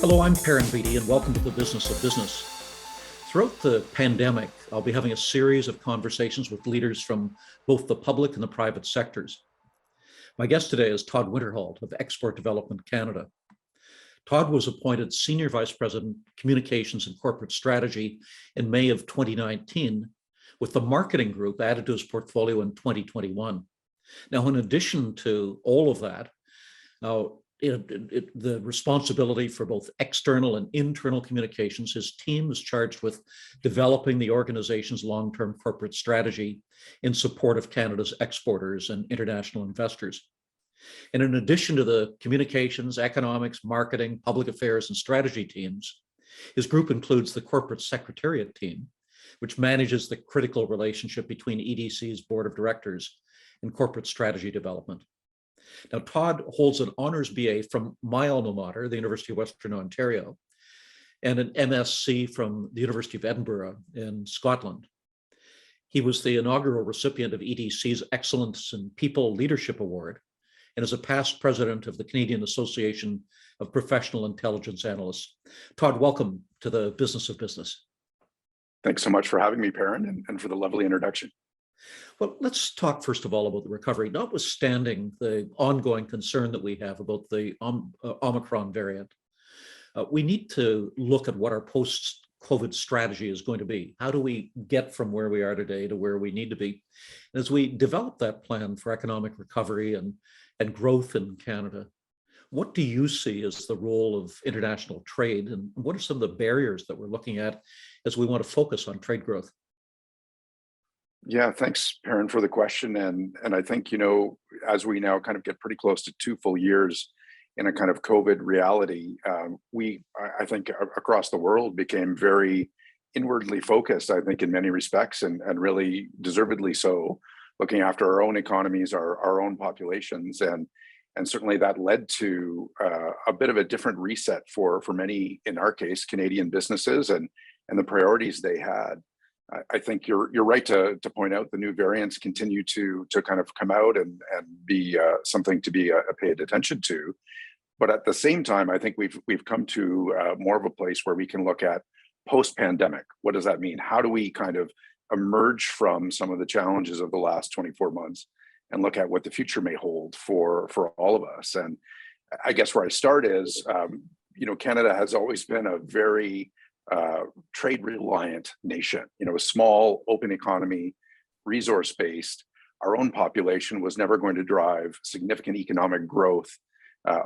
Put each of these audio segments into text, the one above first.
Hello, I'm Perrin and welcome to the Business of Business. Throughout the pandemic, I'll be having a series of conversations with leaders from both the public and the private sectors. My guest today is Todd Winterhalt of Export Development Canada. Todd was appointed Senior Vice President, Communications and Corporate Strategy in May of 2019, with the marketing group added to his portfolio in 2021. Now, in addition to all of that, the responsibility for both external and internal communications, his team is charged with developing the organization's long-term corporate strategy in support of Canada's exporters and international investors. And in addition to the communications, economics, marketing, public affairs, and strategy teams, his group includes the corporate secretariat team, which manages the critical relationship between EDC's board of directors and corporate strategy development. Now, Todd holds an honors BA from my alma mater, the University of Western Ontario, and an MSc from the University of Edinburgh in Scotland. He was the inaugural recipient of EDC's Excellence in People Leadership Award and is a past president of the Canadian Association of Professional Intelligence Analysts. Todd, welcome to the Business of Business. Thanks so much for having me, Perrin, and for the lovely introduction. Well, let's talk first of all about the recovery, notwithstanding the ongoing concern that we have about the Omicron variant. We need to look at what our post-COVID strategy is going to be. How do we get from where we are today to where we need to be? And as we develop that plan for economic recovery and growth in Canada, what do you see as the role of international trade, and what are some of the barriers that we're looking at as we want to focus on trade growth? Yeah, thanks, Perrin, for the question. And I think, as we now kind of get pretty close to 2 full years in a kind of COVID reality, I think across the world became very inwardly focused, I think, in many respects, and really deservedly so, looking after our own economies, our own populations. And certainly that led to a bit of a different reset for many, in our case, Canadian businesses and the priorities they had. I think you're right to point out the new variants continue to kind of come out and be something to be paid attention to. But at the same time, I think we've come to more of a place where we can look at post-pandemic. What does that mean? How do we kind of emerge from some of the challenges of the last 24 months and look at what the future may hold for all of us? And I guess where I start is, Canada has always been a very trade reliant nation, a small open economy, resource based. Our own population was never going to drive significant economic growth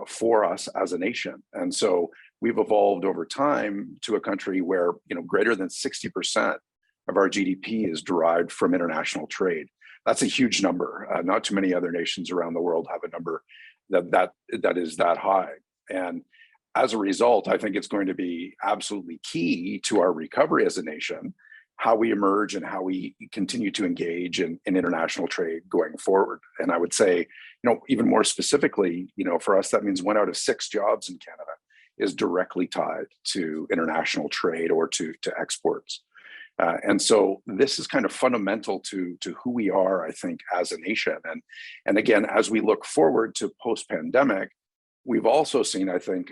for us as a nation. And so we've evolved over time to a country where, greater than 60% of our GDP is derived from international trade. That's a huge number. Not too many other nations around the world have a number that is that high. And as a result, I think it's going to be absolutely key to our recovery as a nation, how we emerge and how we continue to engage in international trade going forward. And I would say, even more specifically, for us, that means 1 out of 6 jobs in Canada is directly tied to international trade or to exports. And so this is kind of fundamental to who we are, I think, as a nation. And again, as we look forward to post-pandemic, we've also seen, I think,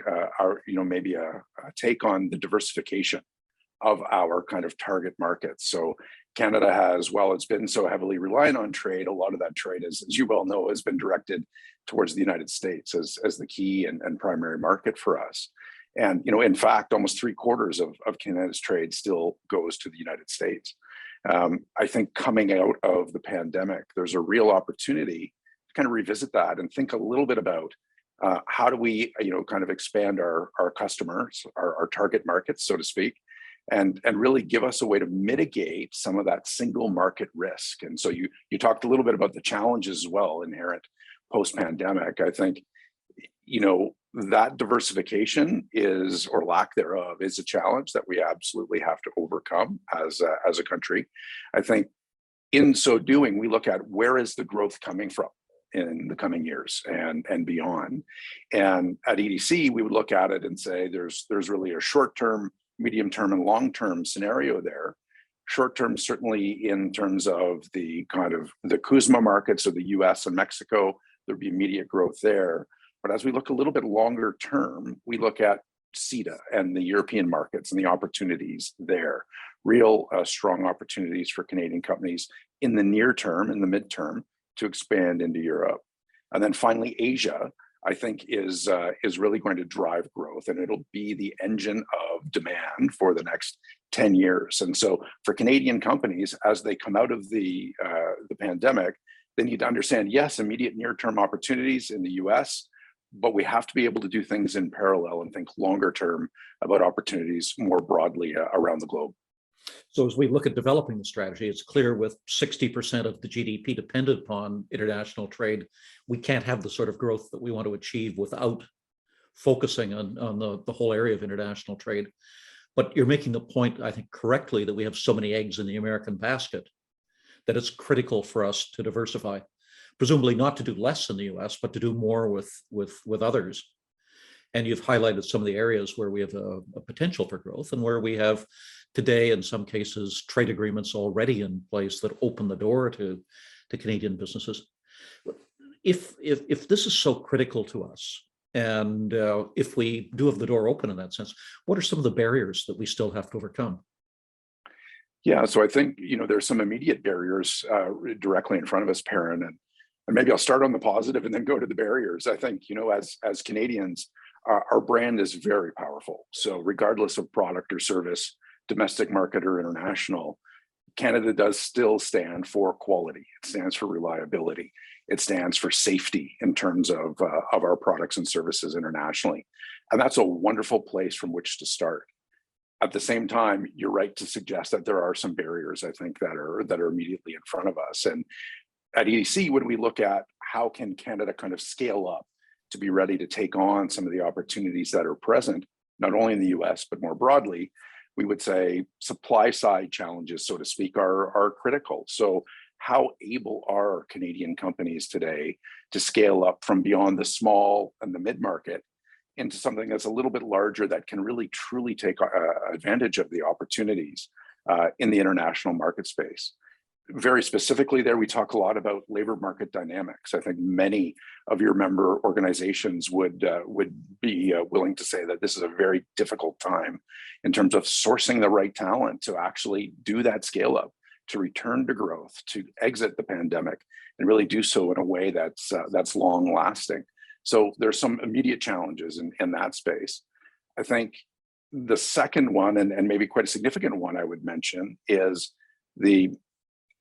maybe a take on the diversification of our kind of target markets. So Canada has, while it's been so heavily reliant on trade, a lot of that trade, as you well know, has been directed towards the United States as the key and primary market for us. And, in fact, almost 3/4 of Canada's trade still goes to the United States. I think coming out of the pandemic, there's a real opportunity to kind of revisit that and think a little bit about how do we, kind of expand our customers, our target markets, so to speak, and really give us a way to mitigate some of that single market risk. And so you talked a little bit about the challenges as well inherent post-pandemic. I think, that diversification is, or lack thereof, is a challenge that we absolutely have to overcome as a country. I think in so doing, we look at where is the growth coming from in the coming years and beyond. And at EDC, we would look at it and say there's really a short-term, medium-term, and long-term scenario there. Short-term, certainly in terms of the kind of the CUSMA markets of the US and Mexico, there'd be immediate growth there. But as we look a little bit longer term, we look at CETA and the European markets and the opportunities there. Real strong opportunities for Canadian companies in the near term, in the midterm, to expand into Europe. And then finally, Asia, I think, is really going to drive growth, and it'll be the engine of demand for the next 10 years. And so for Canadian companies, as they come out of the pandemic, they need to understand, yes, immediate near-term opportunities in the US, but we have to be able to do things in parallel and think longer term about opportunities more broadly around the globe. So as we look at developing the strategy, it's clear with 60% of the GDP dependent upon international trade, we can't have the sort of growth that we want to achieve without focusing on the whole area of international trade. But you're making the point, I think, correctly, that we have so many eggs in the American basket that it's critical for us to diversify, presumably not to do less in the US, but to do more with others. And you've highlighted some of the areas where we have a potential for growth and where we have today, in some cases, trade agreements already in place that open the door to Canadian businesses. If this is so critical to us, and if we do have the door open in that sense, what are some of the barriers that we still have to overcome? Yeah, so I think, there's some immediate barriers directly in front of us, Perrin, and maybe I'll start on the positive and then go to the barriers. I think, as Canadians, our brand is very powerful. So regardless of product or service, domestic market or international, Canada does still stand for quality. It stands for reliability. It stands for safety in terms of our products and services internationally. And that's a wonderful place from which to start. At the same time, you're right to suggest that there are some barriers, I think, that are immediately in front of us. And at EDC, when we look at how can Canada kind of scale up to be ready to take on some of the opportunities that are present, not only in the US, but more broadly, we would say supply side challenges, so to speak, are critical. So how able are Canadian companies today to scale up from beyond the small and the mid-market into something that's a little bit larger that can really truly take advantage of the opportunities in the international market space? Very specifically there, we talk a lot about labor market dynamics. I think many of your member organizations would be willing to say that this is a very difficult time in terms of sourcing the right talent to actually do that scale up, to return to growth, to exit the pandemic, and really do so in a way that's long lasting. So there's some immediate challenges in that space. I think the second one, and maybe quite a significant one I would mention, is the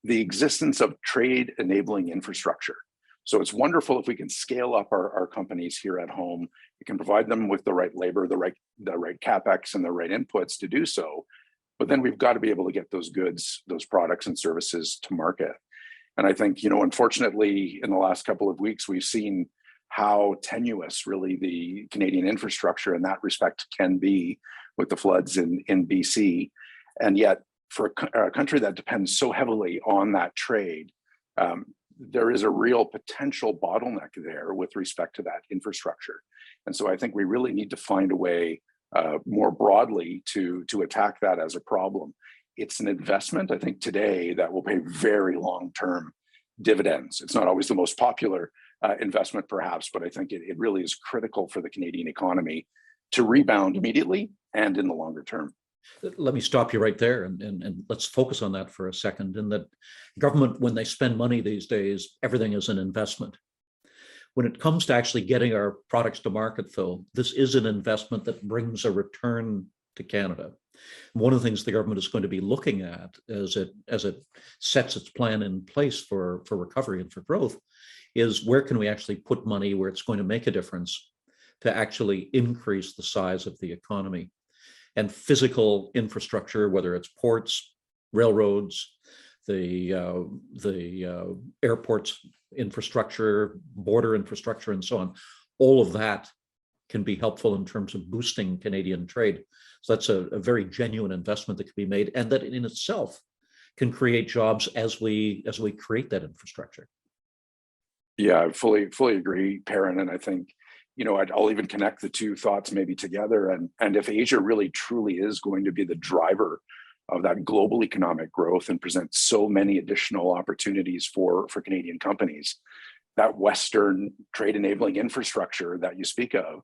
existence of trade enabling infrastructure. So it's wonderful if we can scale up our companies here at home. We can provide them with the right labor, the right CapEx, and the right inputs to do so. But then we've got to be able to get those goods, those products and services to market. And I think, unfortunately, in the last couple of weeks, we've seen how tenuous really the Canadian infrastructure in that respect can be with the floods in BC. And yet, for a country that depends so heavily on that trade, there is a real potential bottleneck there with respect to that infrastructure. And so I think we really need to find a way more broadly to attack that as a problem. It's an investment, I think, today that will pay very long-term dividends. It's not always the most popular investment, perhaps, but I think it really is critical for the Canadian economy to rebound immediately and in the longer term. Let me stop you right there and let's focus on that for a second. In that government, when they spend money these days, everything is an investment. When it comes to actually getting our products to market, though, this is an investment that brings a return to Canada. One of the things the government is going to be looking at as it sets its plan in place for recovery and for growth is where can we actually put money where it's going to make a difference to actually increase the size of the economy. And physical infrastructure, whether it's ports, railroads, the airports infrastructure, border infrastructure, and so on, all of that can be helpful in terms of boosting Canadian trade. So that's a very genuine investment that can be made, and that in itself can create jobs as we create that infrastructure. Yeah, I fully agree, Perrin, and I think I'll even connect the two thoughts maybe together. And if Asia really truly is going to be the driver of that global economic growth and present so many additional opportunities for Canadian companies, that Western trade enabling infrastructure that you speak of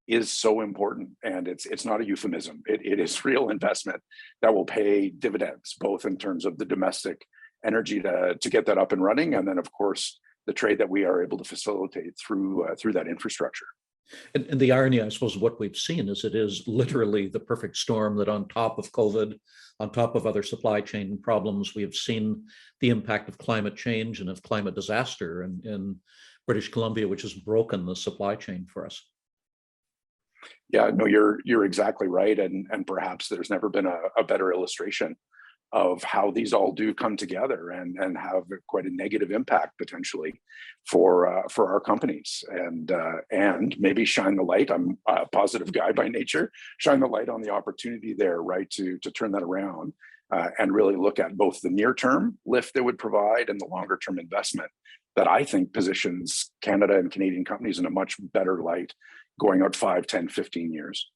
is so important, and it's not a euphemism. It is real investment that will pay dividends, both in terms of the domestic energy to get that up and running, and then of course the trade that we are able to facilitate through that infrastructure. And the irony, I suppose, of what we've seen is it is literally the perfect storm that on top of COVID, on top of other supply chain problems, we have seen the impact of climate change and of climate disaster in British Columbia, which has broken the supply chain for us. Yeah, no, you're exactly right, and perhaps there's never been a better illustration of how these all do come together and have quite a negative impact potentially for our companies, and maybe shine the light. I'm a positive guy by nature. Shine the light on the opportunity there, right, to turn that around and really look at both the near term lift it would provide and the longer term investment that I think positions Canada and Canadian companies in a much better light going out 5, 10, 15 years.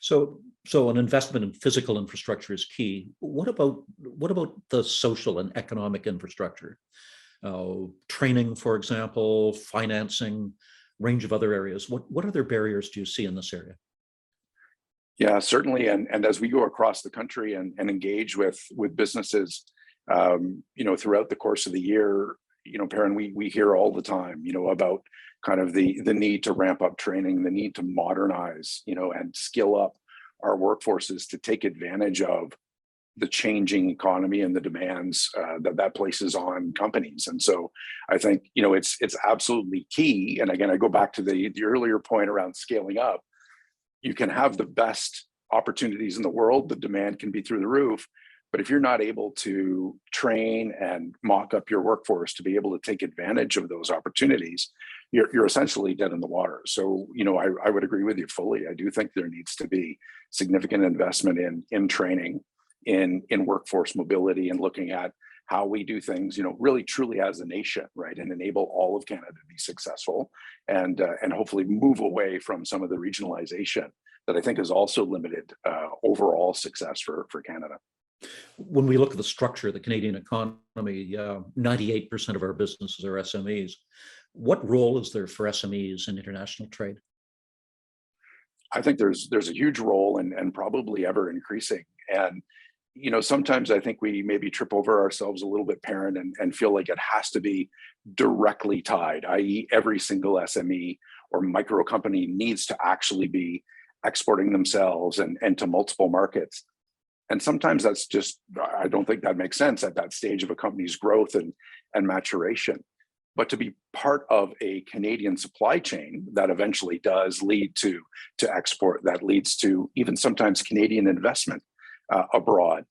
So an investment in physical infrastructure is key. What about the social and economic infrastructure? Training, for example, financing, range of other areas. What other barriers do you see in this area? Yeah, certainly. And as we go across the country and engage with businesses, throughout the course of the year, Perrin, we hear all the time, about kind of the need to ramp up training, the need to modernize, and skill up our workforces to take advantage of the changing economy and the demands that places on companies. And so I think, it's absolutely key. And again, I go back to the earlier point around scaling up. You can have the best opportunities in the world, the demand can be through the roof. But if you're not able to train and mock up your workforce to be able to take advantage of those opportunities, you're essentially dead in the water. So, I would agree with you fully. I do think there needs to be significant investment in training, in workforce mobility, and looking at how we do things, really truly as a nation, right, and enable all of Canada to be successful, and hopefully move away from some of the regionalization that I think has also limited overall success for Canada. When we look at the structure of the Canadian economy, 98% of our businesses are SMEs. What role is there for SMEs in international trade? I think there's a huge role, and probably ever increasing. And sometimes I think we maybe trip over ourselves a little bit, Perrin, and feel like it has to be directly tied, i.e., every single SME or micro company needs to actually be exporting themselves and to multiple markets. And sometimes that's just, I don't think that makes sense at that stage of a company's growth and maturation. But to be part of a Canadian supply chain that eventually does lead to export, that leads to even sometimes Canadian investment abroad,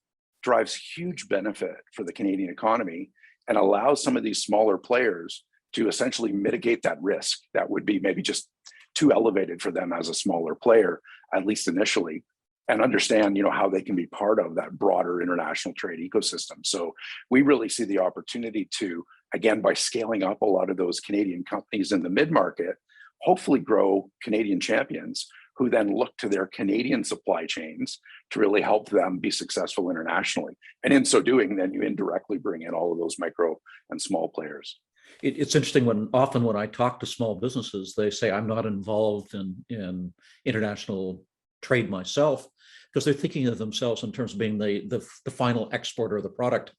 drives huge benefit for the Canadian economy and allows some of these smaller players to essentially mitigate that risk that would be maybe just too elevated for them as a smaller player, at least initially, and understand, how they can be part of that broader international trade ecosystem. So we really see the opportunity to, again, by scaling up a lot of those Canadian companies in the mid-market, hopefully grow Canadian champions who then look to their Canadian supply chains to really help them be successful internationally. And in so doing, then you indirectly bring in all of those micro and small players. It's interesting when I talk to small businesses, they say, I'm not involved in international trade myself, because they're thinking of themselves in terms of being the final exporter of the product,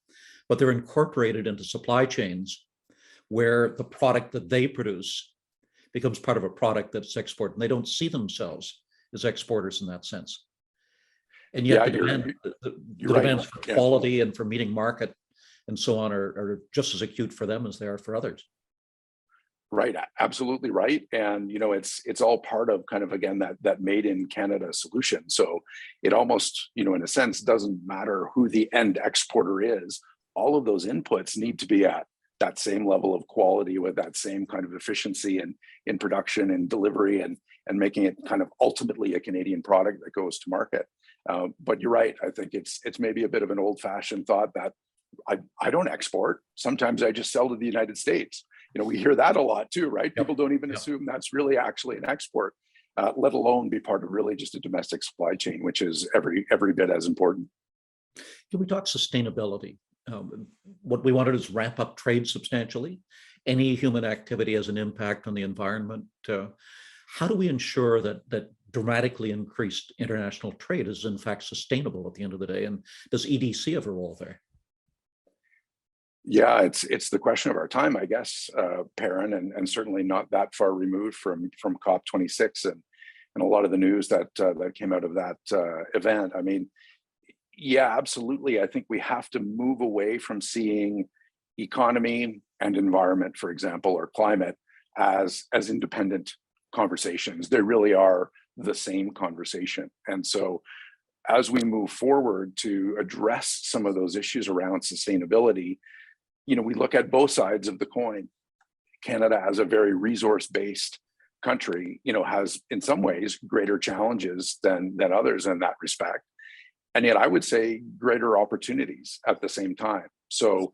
but they're incorporated into supply chains where the product that they produce becomes part of a product that's exported, and they don't see themselves as exporters in that sense. And yet the demands for quality and for meeting market and so on are just as acute for them as they are for others. Right, absolutely right. And it's all part of kind of, again, that made in Canada solution. So it almost, in a sense, doesn't matter who the end exporter is. All of those inputs need to be at that same level of quality with that same kind of efficiency in production and delivery, and making it kind of ultimately a Canadian product that goes to market. But you're right. I think it's maybe a bit of an old-fashioned thought that I don't export. Sometimes I just sell to the United States. We hear that a lot too, right? Yep. People don't even assume that's really actually an export, let alone be part of really just a domestic supply chain, which is every bit as important. Can we talk sustainability? What we wanted is ramp up trade substantially. Any human activity has an impact on the environment. How do we ensure that dramatically increased international trade is in fact sustainable at the end of the day? And does EDC have a role there? Yeah, it's the question of our time, I guess, Perrin, and certainly not that far removed from COP26 and a lot of the news that that came out of that event. I mean, yeah, absolutely. I think we have to move away from seeing economy and environment, for example, or climate as independent conversations. They really are the same conversation. And so as we move forward to address some of those issues around sustainability, we look at both sides of the coin. Canada, as a very resource-based country, has in some ways greater challenges than others in that respect. And yet I would say greater opportunities at the same time. So,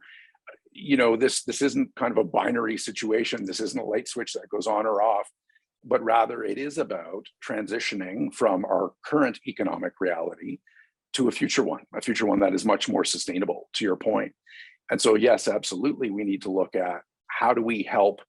this isn't kind of a binary situation. This isn't a light switch that goes on or off, but rather it is about transitioning from our current economic reality to a future one that is much more sustainable, to your point. And so, yes, absolutely, we need to look at how do we help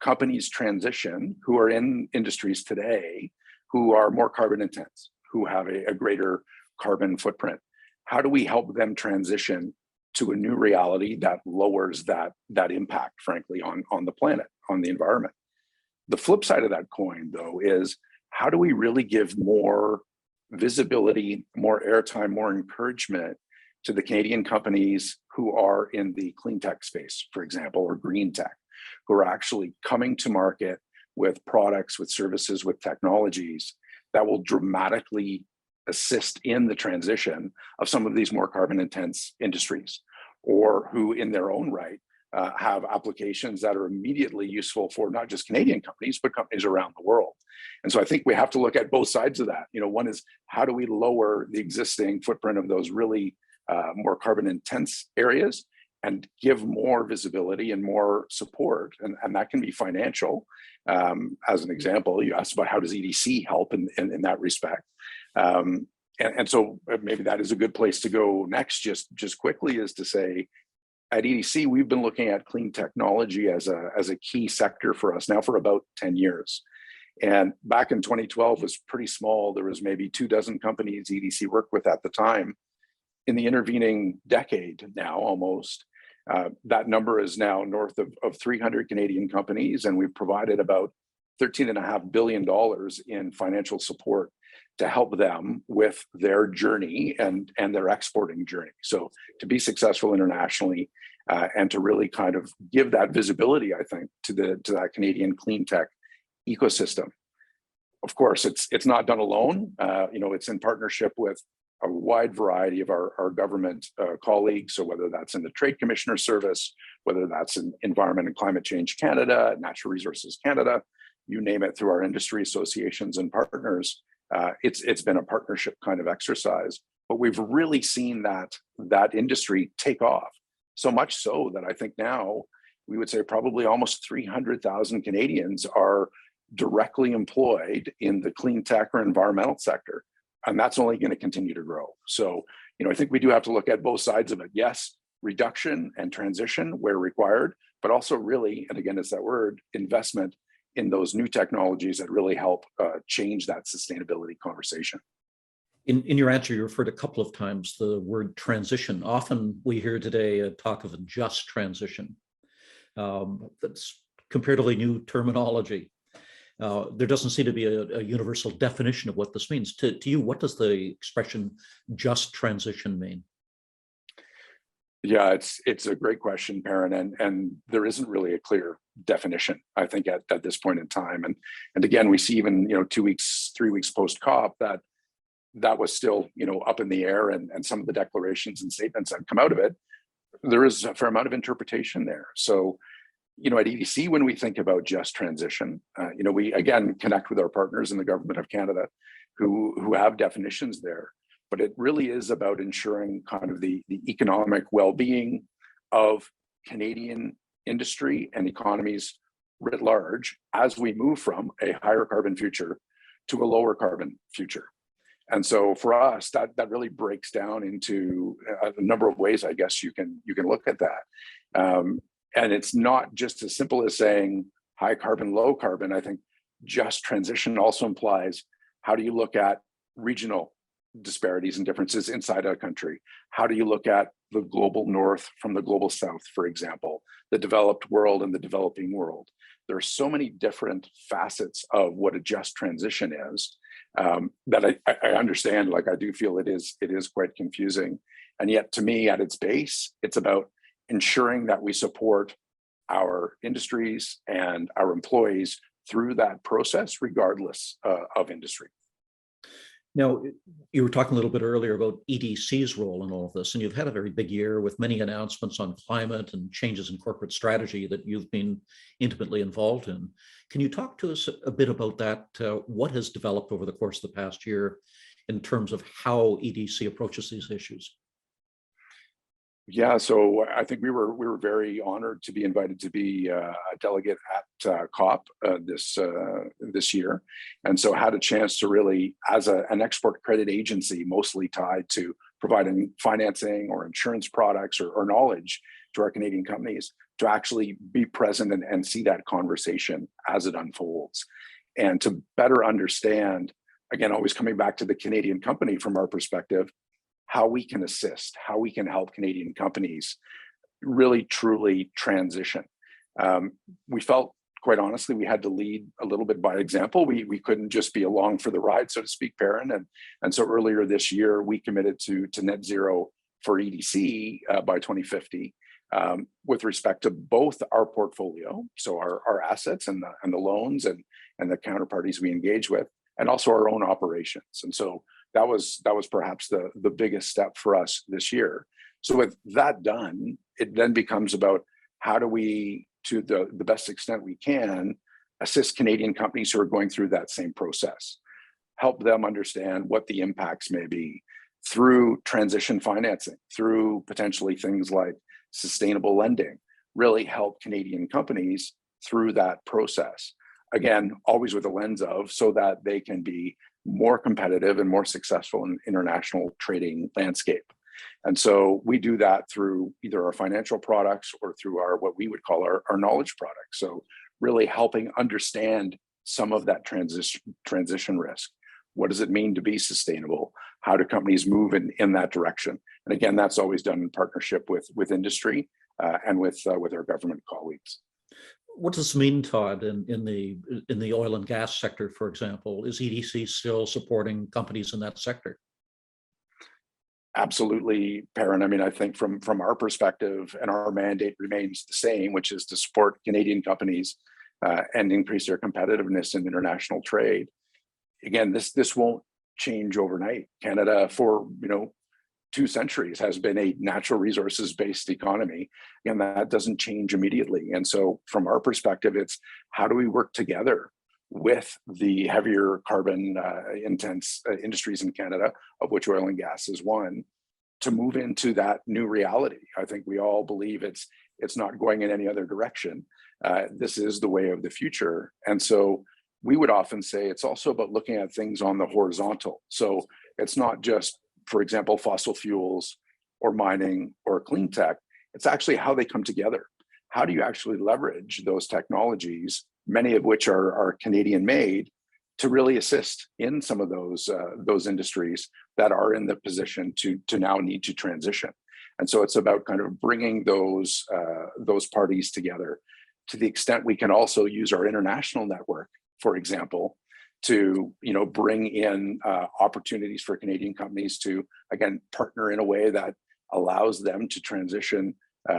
companies transition who are in industries today who are more carbon intense, who have a greater carbon footprint. How do we help them transition to a new reality that lowers that impact, frankly, on the planet, on the environment? The flip side of that coin, though, is how do we really give more visibility, more airtime, more encouragement to the Canadian companies who are in the clean tech space, for example, or green tech, who are actually coming to market with products, with services, with technologies that will dramatically assist in the transition of some of these more carbon intense industries, or who in their own right have applications that are immediately useful for not just Canadian companies, but companies around the world. And so I think we have to look at both sides of that. One is how do we lower the existing footprint of those really more carbon intense areas and give more visibility and more support. And that can be financial. As an example, you asked about how does EDC help in that respect. And so maybe that is a good place to go next, just quickly, is to say, at EDC, we've been looking at clean technology as a key sector for us now for about 10 years. And back in 2012 was pretty small. There was maybe 24 companies EDC worked with at the time. In the intervening decade now, almost, that number is now north of 300 Canadian companies, and we've provided about $13.5 billion in financial support to help them with their journey and their exporting journey. So to be successful internationally and to really kind of give that visibility, I think, to that Canadian clean tech ecosystem. Of course, it's not done alone. It's in partnership with a wide variety of our government colleagues. So whether that's in the Trade Commissioner Service, whether that's in Environment and Climate Change Canada, Natural Resources Canada, you name it, through our industry associations and partners, it's been a partnership kind of exercise. But we've really seen that industry take off, so much so that I think now we would say probably almost 300,000 Canadians are directly employed in the clean tech or environmental sector. And that's only going to continue to grow. So, I think we do have to look at both sides of it. Yes, reduction and transition where required, but also really, and again, it's that word, investment in those new technologies that really help change that sustainability conversation. In your answer, you referred a couple of times the word transition. Often we hear today a talk of a just transition. That's comparatively new terminology. There doesn't seem to be a universal definition of what this means. To you, what does the expression just transition mean? Yeah, it's a great question, Perrin, and there isn't really a clear definition, I think, at this point in time. And again, we see even 2 weeks, 3 weeks post COP that was still up in the air, and some of the declarations and statements that come out of it, there is a fair amount of interpretation there. So at EDC, when we think about just transition, we again connect with our partners in the Government of Canada who have definitions there. But it really is about ensuring kind of the economic well-being of Canadian industry and economies writ large as we move from a higher carbon future to a lower carbon future. And so for us, that really breaks down into a number of ways, I guess you can look at that. And it's not just as simple as saying high carbon, low carbon. I think just transition also implies, how do you look at regional disparities and differences inside a country? How do you look at the global north from the global south, for example, the developed world and the developing world? There are so many different facets of what a just transition is, that I understand. Like, I do feel it is quite confusing. And yet, to me, at its base, it's about ensuring that we support our industries and our employees through that process, regardless of industry. Now, you were talking a little bit earlier about EDC's role in all of this, and you've had a very big year with many announcements on climate and changes in corporate strategy that you've been intimately involved in. Can you talk to us a bit about that? What has developed over the course of the past year in terms of how EDC approaches these issues? Yeah, so I think we were very honored to be invited to be a delegate at COP this year, and so had a chance to really, as an export credit agency, mostly tied to providing financing or insurance products or knowledge to our Canadian companies, to actually be present and see that conversation as it unfolds, and to better understand, again, always coming back to the Canadian company from our perspective, how we can assist, how we can help Canadian companies really truly transition. We felt, quite honestly, we had to lead a little bit by example. We couldn't just be along for the ride, so to speak, Perrin. And so earlier this year, we committed to net zero for EDC by 2050, with respect to both our portfolio, so our assets and the loans and the counterparties we engage with, and also our own operations. And so that was perhaps the biggest step for us this year. So with that done, it then becomes about, how do we, to the best extent we can, assist Canadian companies who are going through that same process, help them understand what the impacts may be through transition financing, through potentially things like sustainable lending, really help Canadian companies through that process. Again, always with a lens of, so that they can be more competitive and more successful in international trading landscape. And so we do that through either our financial products or through our, what we would call our knowledge products. So really helping understand some of that transition risk. What does it mean to be sustainable? How do companies move in that direction? And again, that's always done in partnership with industry and with our government colleagues. What does this mean, Todd, in the oil and gas sector, for example? Is EDC still supporting companies in that sector? Absolutely, Perrin. I mean, I think from our perspective, and our mandate remains the same, which is to support Canadian companies and increase their competitiveness in international trade. Again, this won't change overnight. Canada, for 2 centuries, has been a natural resources based economy, and that doesn't change immediately. And so from our perspective, it's, how do we work together with the heavier carbon intense industries in Canada, of which oil and gas is one, to move into that new reality? I think we all believe it's not going in any other direction. This is the way of the future. And so we would often say it's also about looking at things on the horizontal. So it's not just, for example, fossil fuels or mining or clean tech. It's actually how they come together. How do you actually leverage those technologies, many of which are Canadian made, to really assist in some of those industries that are in the position to now need to transition? And so it's about kind of bringing those parties together. To the extent we can also use our international network, for example, to bring in opportunities for Canadian companies to, again, partner in a way that allows them to transition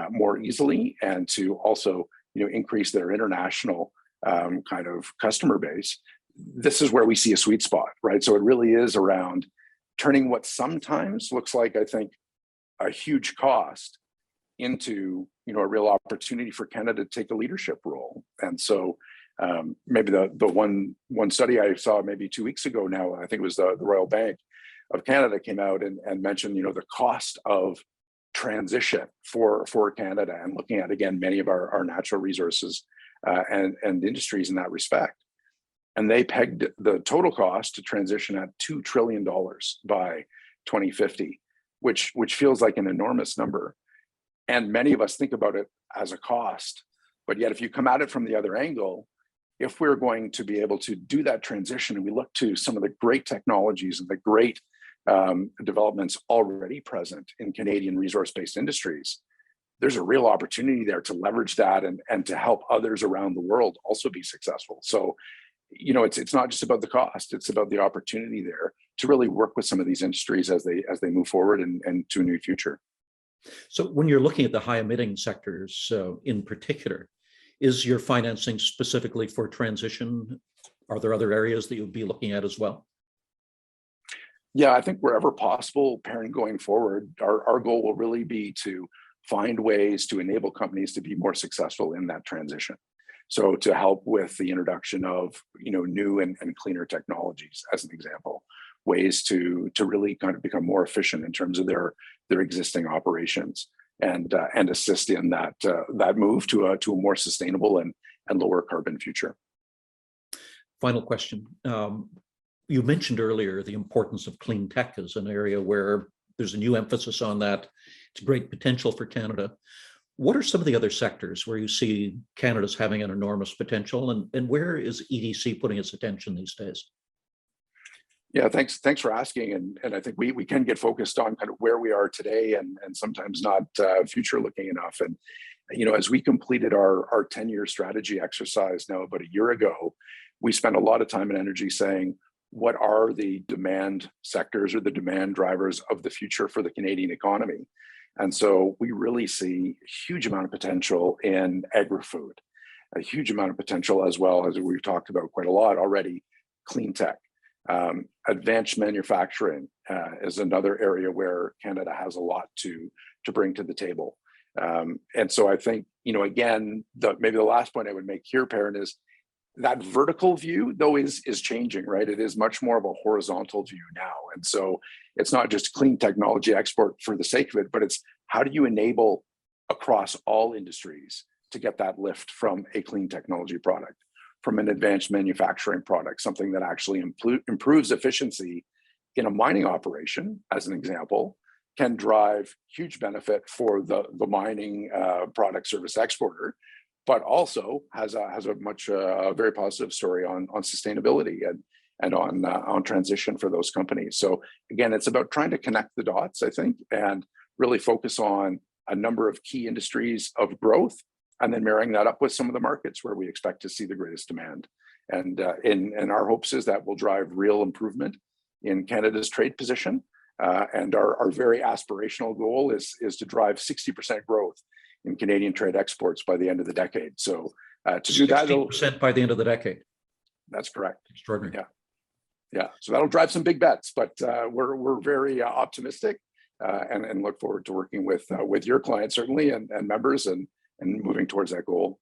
more easily, and to also increase their international kind of customer base. This is where we see a sweet spot, right? So it really is around turning what sometimes looks like, I think, a huge cost into a real opportunity for Canada to take a leadership role. And so maybe the one study I saw maybe 2 weeks ago now, I think it was the Royal Bank of Canada, came out and mentioned the cost of transition for Canada, and looking at, again, many of our natural resources and industries in that respect. And they pegged the total cost to transition at $2 trillion by 2050, which feels like an enormous number. And many of us think about it as a cost, but yet if you come at it from the other angle, if we're going to be able to do that transition, and we look to some of the great technologies and the great developments already present in Canadian resource-based industries, there's a real opportunity there to leverage that and to help others around the world also be successful. So, you know, it's not just about the cost, it's about the opportunity there to really work with some of these industries as they move forward and to a new future. So when you're looking at the high emitting sectors in particular, is your financing specifically for transition? Are there other areas that you'll be looking at as well? Yeah, I think wherever possible, Perrin, going forward, our goal will really be to find ways to enable companies to be more successful in that transition. So to help with the introduction of, you know, new and cleaner technologies, as an example, ways to really kind of become more efficient in terms of their existing operations, and assist in that move to a more sustainable and lower carbon future. Final question. You mentioned earlier the importance of clean tech as an area where there's a new emphasis on that. It's great potential for Canada. What are some of the other sectors where you see Canada's having an enormous potential, and where is EDC putting its attention these days? Yeah, thanks for asking. And I think we can get focused on kind of where we are today and sometimes not future looking enough. And, you know, as we completed our 10-year strategy exercise now about a year ago, we spent a lot of time and energy saying, what are the demand sectors or the demand drivers of the future for the Canadian economy? And so we really see a huge amount of potential in agri-food, a huge amount of potential, as well as we've talked about quite a lot already, clean tech. Advanced manufacturing is another area where Canada has a lot to bring to the table. And so I think, you know, again, maybe the last point I would make here, Perrin, is that vertical view, though, is changing, right? It is much more of a horizontal view now. And so it's not just clean technology export for the sake of it, but it's how do you enable across all industries to get that lift from a clean technology product, from an advanced manufacturing product, something that actually improves efficiency in a mining operation, as an example, can drive huge benefit for the mining product service exporter, but also has a very positive story on sustainability and on transition for those companies. So again, it's about trying to connect the dots, I think, and really focus on a number of key industries of growth, and then marrying that up with some of the markets where we expect to see the greatest demand. And our hopes is that will drive real improvement in Canada's trade position. And our very aspirational goal is to drive 60% growth in Canadian trade exports by the end of the decade. So to do that, 60% by the end of the decade. That's correct. Extraordinary. Yeah. So that'll drive some big bets, but we're very optimistic and look forward to working with your clients certainly and members and moving towards that goal.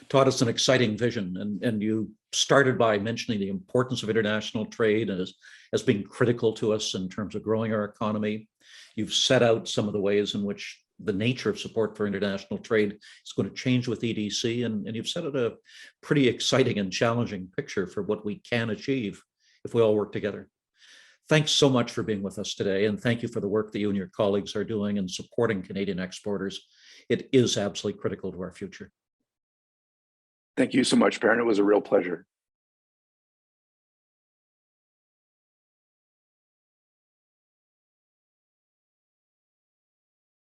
Todd, it's an exciting vision, and you started by mentioning the importance of international trade as being critical to us in terms of growing our economy. You've set out some of the ways in which the nature of support for international trade is going to change with EDC, and you've set out a pretty exciting and challenging picture for what we can achieve if we all work together. Thanks so much for being with us today, and thank you for the work that you and your colleagues are doing in supporting Canadian exporters. It is absolutely critical to our future. Thank you so much, Perrin. It was a real pleasure.